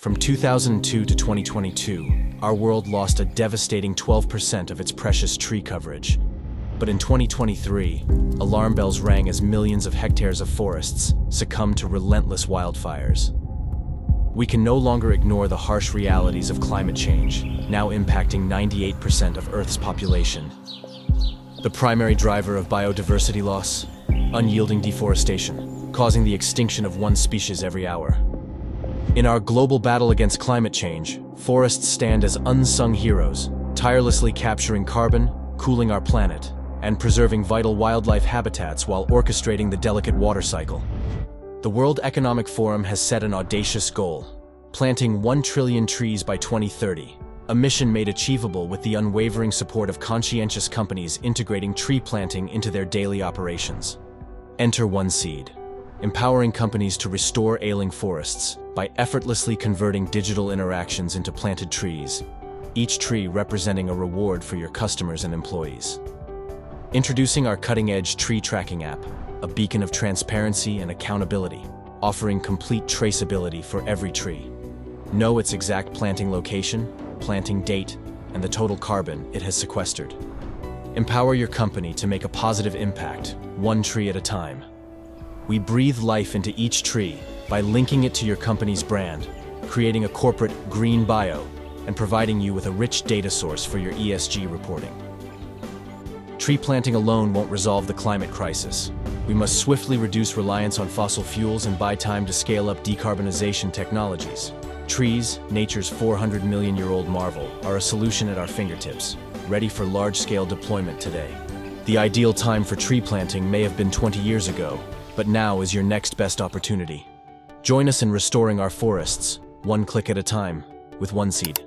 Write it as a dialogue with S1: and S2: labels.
S1: From 2002 to 2022, our world lost a devastating 12% of its precious tree coverage. But in 2023, alarm bells rang as millions of hectares of forests succumbed to relentless wildfires. We can no longer ignore the harsh realities of climate change, now impacting 98% of Earth's population. The primary driver of biodiversity loss? Unyielding deforestation, causing the extinction of one species every hour. In our global battle against climate change, forests stand as unsung heroes, tirelessly capturing carbon, cooling our planet, and preserving vital wildlife habitats while orchestrating the delicate water cycle. The World Economic Forum has set an audacious goal: planting 1 trillion trees by 2030, a mission made achievable with the unwavering support of conscientious companies integrating tree planting into their daily operations. Enter One Seed, empowering companies to restore ailing forests by effortlessly converting digital interactions into planted trees, each tree representing a reward for your customers and employees. Introducing our cutting-edge tree tracking app, a beacon of transparency and accountability, offering complete traceability for every tree. Know its exact planting location, planting date, and the total carbon it has sequestered. Empower your company to make a positive impact, one tree at a time. We breathe life into each tree by linking it to your company's brand, creating a corporate green bio, and providing you with a rich data source for your ESG reporting. Tree planting alone won't resolve the climate crisis. We must swiftly reduce reliance on fossil fuels and buy time to scale up decarbonization technologies. Trees, nature's 400 million-year-old marvel, are a solution at our fingertips, ready for large-scale deployment today. The ideal time for tree planting may have been 20 years ago, but now is your next best opportunity. Join us in restoring our forests, one click at a time, with One Seed.